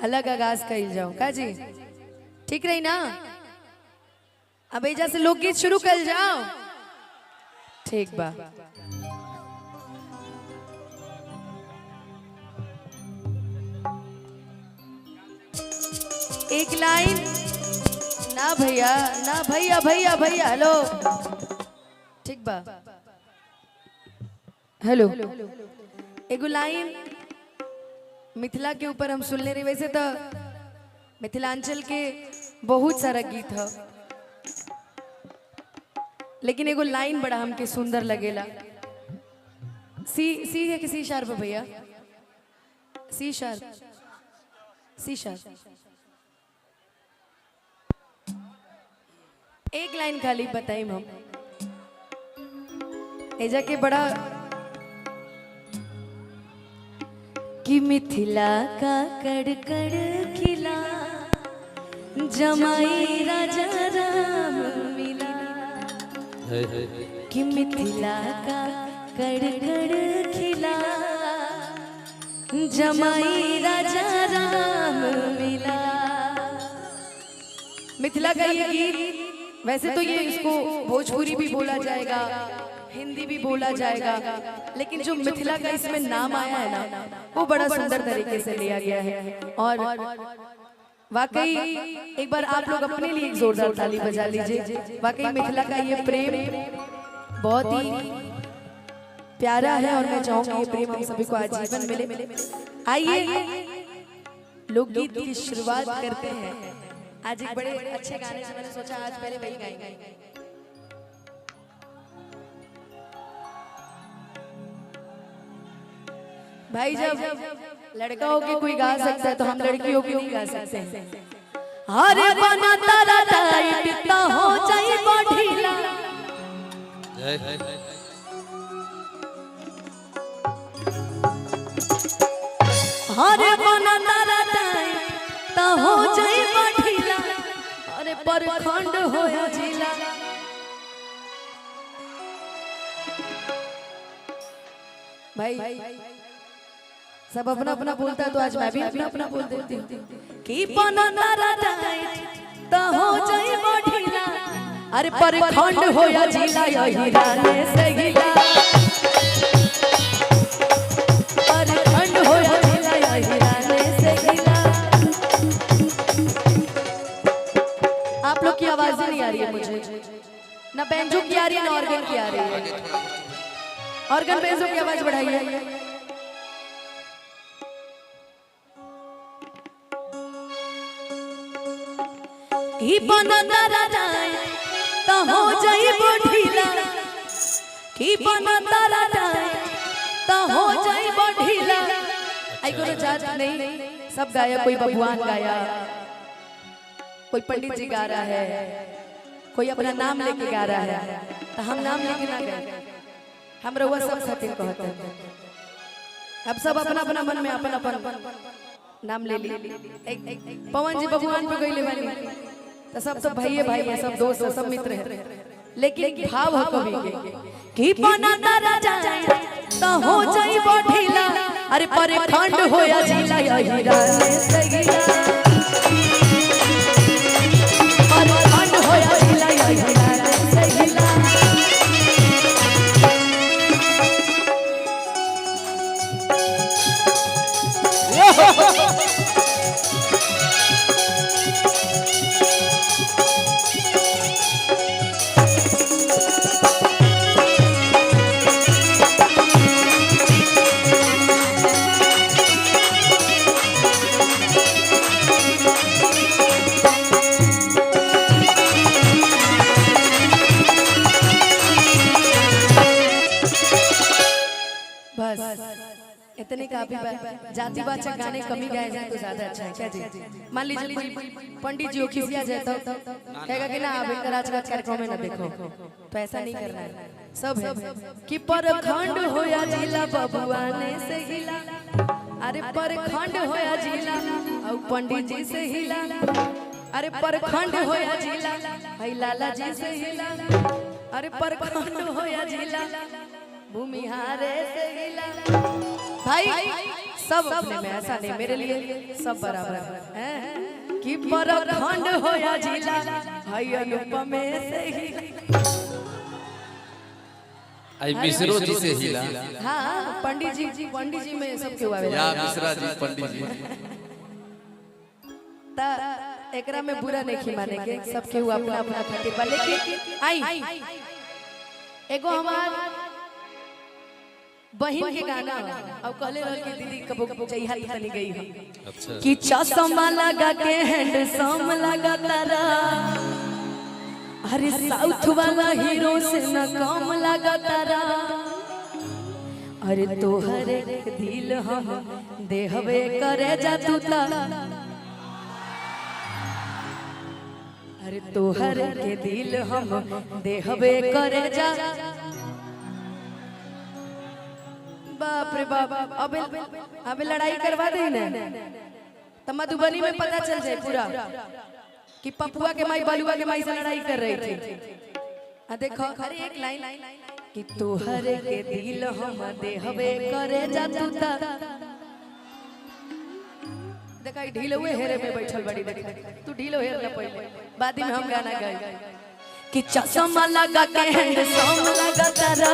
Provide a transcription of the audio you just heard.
अलग आगाज कही जाओ का जी, ठीक रही ना। अब एजा से लोकगीत शुरू कर जाओ, ठीक बा। एक लाइन ना भैया, ना भैया, भैया भैया हेलो, ठीक बा। हेलो, एगो लाइन मिथिला के ऊपर हम सुन ले रहे। वैसे तो मिथिलांचल के बहुत सारा गीत है, लेकिन एगो लाइन बड़ा हमके सुंदर लगेला। सी है कि सी शार्प भैया, सी शार्प, सी शार्प। एक लाइन खाली बताई हम एजा के बड़ा कि मिथिला का कड़कड़ खिला जमाई राजा राम मिला, कि मिथिला का कड़कड़ खिला जमाई राजा राम मिला। मिथिला का ये गीत, वैसे तो ये इसको भोजपुरी भी बोला जाएगा, हिंदी भी बोला जाएगा, लेकिन जो मिथिला का इसमें नाम आया है ना, वो बड़ा सुंदर तरीके से लिया गया है। और वाकई एक बार आप लोग अपने लिए एक जोरदार ताली बजा लीजिए। वाकई मिथिला का ये प्रेम बहुत ही प्यारा है, और मैं चाहूंगी ये प्रेम हम सभी को आजीवन मिले। आइए लोकगीत की शुरुआत करते हैं। आज एक बड़े अच्छे गाने से मैंने सोचा आज पहले वही गाएंगे। भाई जब लड़का होके कोई गा सकता है तो हम लड़की होके नहीं गा सकते हैं। अरे बना तारा टाइट तो हो जाए बढ़ीला, अरे बना तारा टाइट तो हो जाए बढ़ीला, अरे परखंड होया जिला। भाई सब अपना अपना बोलता है, तो आज मैं भी अपना अपना बोल देती हूँ कि बना तारा टाइट तो हो जाए बढ़ीला, अरे परखंड होया जिला यही राने से गिला, परखंड होया जिला यही राने से गिला। आप लोग की आवाज नहीं आ रही है मुझे, ना बैंजो की आ रही है ना ऑर्गन की आ रही है। ऑर्गन बैंजो की आवाज बढ़ाइए। ही बना तारा टाइट तो हो जाए बढ़ीला, कि बना तारा टाइट तो हो जाए बढ़ीला। आई कोनो जात नहीं, सब गाया, कोई बबुआन गाया, कोई पंडित जी गा रहा है, कोई अपना नाम लेके गा रहा है, तो हम नाम लेके ना गाए, हम रउआ सब खातिर कहते हैं। अब सब अपना अपना मन में अपन अपन नाम ले ली। पवन जी बबुआन पे गइले बानी, तो सब तो भाई है, भाई है, सब दोस्त है, सब मित्र है, लेकिन भाव हो कभी के कि बना तारा जाए तो हो जाए बढ़ीला, अरे परखंड होया जिला यही राने से गिला, परखंड होया जिला यही राने से गिला। इतने काफी जाति बात गाने कमी गाए जाए तो ज्यादा अच्छा है क्या जी। मान लीजिए कोई पंडित जी खिसिया जाए तो कहेगा कि ना आप आज का कार्यक्रम में ना देखो, तो ऐसा नहीं करना है। सब है कि परखंड होया जिला बबुआने से हिला, अरे परखंड होया जिला और पंडित जी से हिला, अरे परखंड होया जिला हई लाला जी से हिला, अरे परखंड होया जिला भूमिहारे से हिला। भाई सब अपने में, ऐसा नहीं मेरे लिए सब बराबर है कि परखंड हो या जिला भाई अनुपम से ही आई मिश्रो जी से हिला। हाँ पंडित जी में सबके हुआ या मिश्रा जी पंडित जी ता एकरा में बुरा नहीं माने के, सबके हुआ अपना अपना खातिर बा। लेकिन आई एगो हमार बहन के गाना अब कहले रहल कि दीदी कबो जइहा तनी गई हम। अच्छा कि चश्मा लगा के हैंडसम लगा तारा, अरे साउथ वाला हीरो से न कम लगा तारा, अरे तोहरे दिल हम देहबे करे जा तू ता, अरे तोहरे के दिल हम देहबे करे जा। बाप रे बाप अबे लड़ाई करवा दे ना तो मधुबनी में पता चल जाए पूरा कि पपुआ के माई बलुआ के माई से लड़ाई कर रही थी। देखो अरे एक लाइन कि तोहरे के दिल हम देहबे करे जा तू ता, देखा ढील हुए हेरे में बैठल बड़ी, देखा तू ढील हेर ना पहले बाद में हम गाना गाए कि चश्मा लगा के हैंडसम लगा तारा,